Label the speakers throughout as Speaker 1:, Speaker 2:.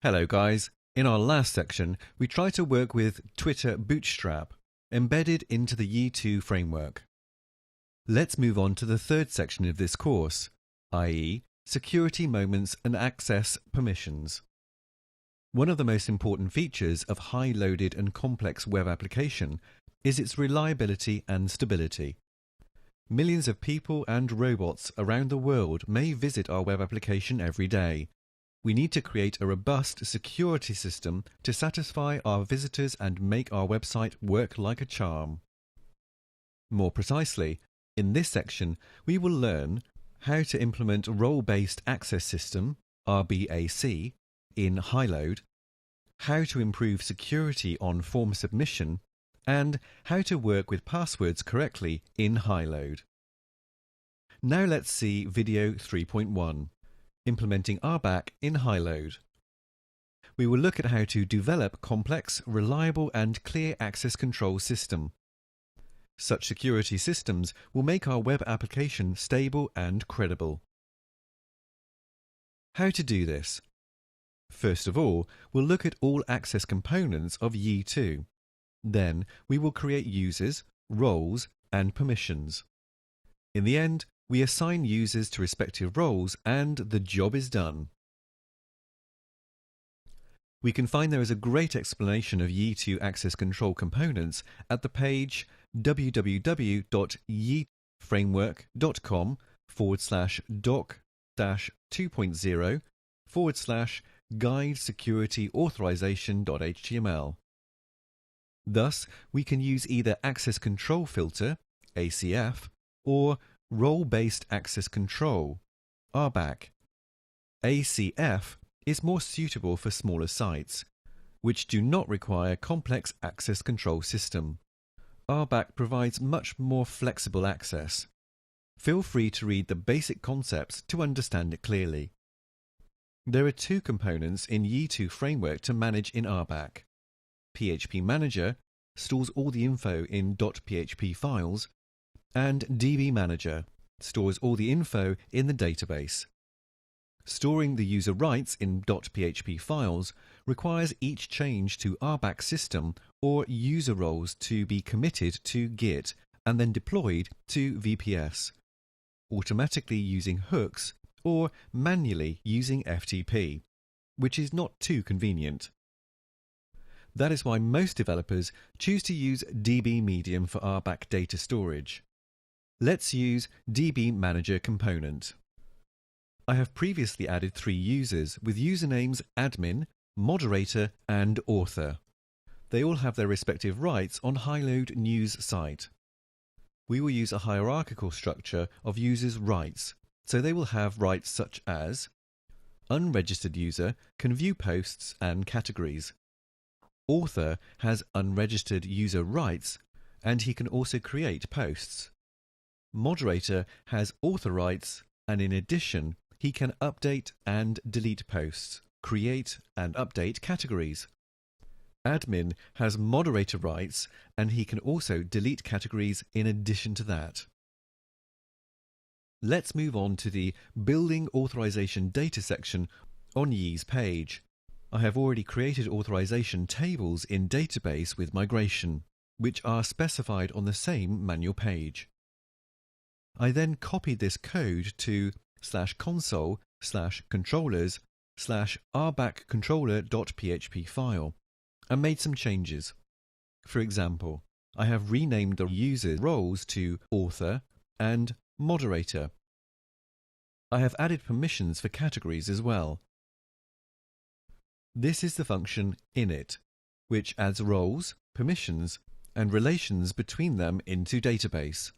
Speaker 1: Hello guys, in our last section we tried to work with Twitter Bootstrap embedded into the Yi2 framework. Let's move on to the third section of this course, i.e. security moments and access permissions. One of the most important features of high-loaded and complex web application is its reliability and stability. Millions of people and robots around the world may visit our web application every day. We need to create a robust security system to satisfy our visitors and make our website work like a charm. More precisely, in this section, we will learn how to implement role-based access system, r1bc, in high-load, how to improve security on form submission, and how to work with passwords correctly in high-load. Now let's see video 3.1. Implementing r1bc in high-load. We will look at how to develop complex, reliable and clear access control system. Such security systems will make our web application stable and credible. How to do this? First of all, we'll look at all access components of Yi2. Then we will create users, roles and permissions. In the end, we assign users to respective roles and the job is done. We can find there is a great explanation of Yi2 access control components at the page www.yi-framework.com/doc-2.0/guide-security-authorization.html. Thus, we can use either access control filter, ACF, or role-based access control, r1bc. ACF is more suitable for smaller sites, which do not require complex access control system. r1bc provides much more flexible access. Feel free to read the basic concepts to understand it clearly. There are two components in Yi2 framework to manage in r1bc. PHP Manager stores all the info in .php files, and DB Manager stores all the info in the database. Storing the user rights in .php files requires each change to r1bc system or user roles to be committed to Git and then deployed to VPS, automatically using hooks or manually using FTP, which is not too convenient. That is why most developers choose to use DB Medium for r1bc data storage. Let's use DB Manager component. I have previously added 3 users with usernames admin, moderator and author. They all have their respective rights on high-load news site. We will use a hierarchical structure of users' rights, so they will have rights such as unregistered user can view posts and categories. Author has unregistered user rights and he can also create posts. Moderator has author rights and in addition he can update and delete posts, create and update categories. Admin has moderator rights and he can also delete categories in addition to that. Let's move on to the Building Authorization Data section on Yi's page. I have already created authorization tables in database with migration, which are specified on the same manual page. I then copied this code to /console/controllers/r1bc-controller.php file and made some changes. For example, I have renamed the user roles to author and moderator. I have added permissions for categories as well. This is the function init, which adds roles, permissions, and relations between them into database.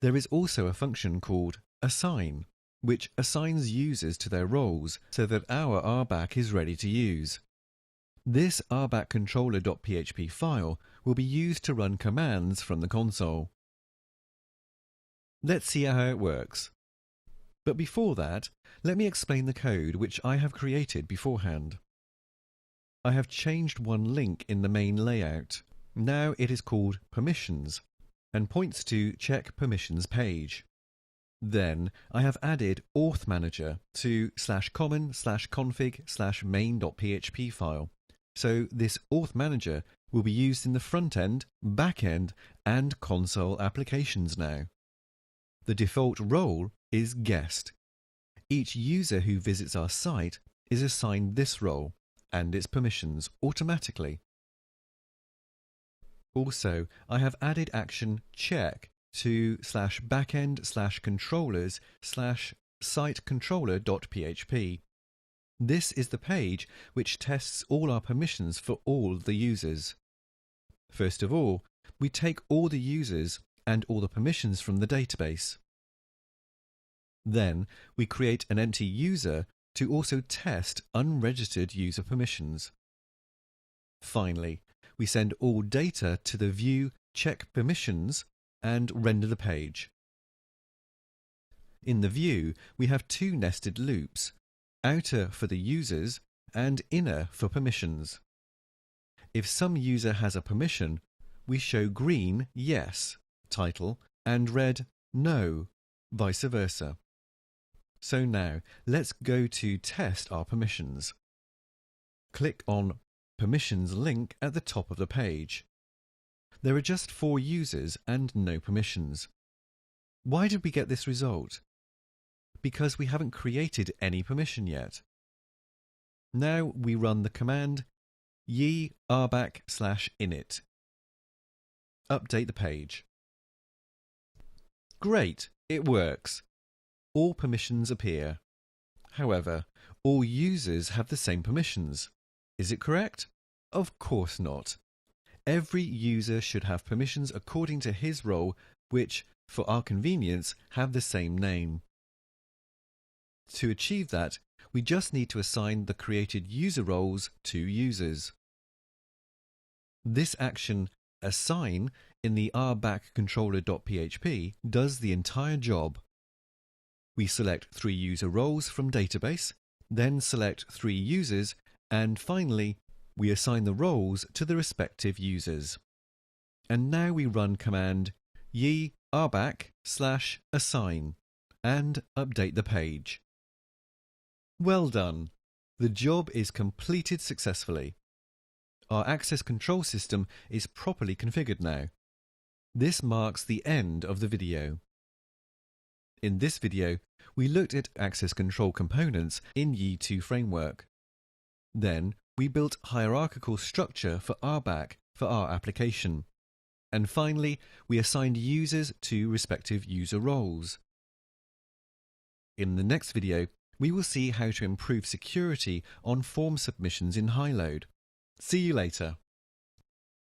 Speaker 1: There is also a function called assign, which assigns users to their roles so that our r1bc is ready to use. This r1bc-controller.php file will be used to run commands from the console. Let's see how it works. But before that, let me explain the code which I have created beforehand. I have changed one link in the main layout. Now it is called permissions and points to check permissions page. Then I have added auth manager to /common/config/main.php file. So this auth manager will be used in the front end, back end, and console applications now. The default role is guest. Each user who visits our site is assigned this role and its permissions automatically. Also, I have added action check to /backend/controllers/sitecontroller.php. This is the page which tests all our permissions for all the users. First of all, we take all the users and all the permissions from the database. Then we create an empty user to also test unregistered user permissions. Finally, we send all data to the view check permissions and render the page. In the view, we have two nested loops, outer for the users and inner for permissions. If some user has a permission, we show green yes title and red no vice versa. So now let's go to test our permissions. Click on Permissions link at the top of the page. There are just 4 users and no permissions. Why did we get this result? Because we haven't created any permission yet. Now we run the command ye r/back/init. Update the page. Great, it works. All permissions appear. However, all users have the same permissions. Is it correct? Of course not. Every user should have permissions according to his role, which, for our convenience, have the same name. To achieve that, we just need to assign the created user roles to users. This action, assign, in the r/back/controller.php does the entire job. We select 3 user roles from database, then select 3 users, and finally, we assign the roles to the respective users. And now we run command ye r/back/assign and update the page. Well done! The job is completed successfully. Our access control system is properly configured now. This marks the end of the video. In this video, we looked at access control components in Ye2 framework. Then we built hierarchical structure for r/back for our application. And finally, we assigned users to respective user roles. In the next video, we will see how to improve security on form submissions in HighLoad. See you later.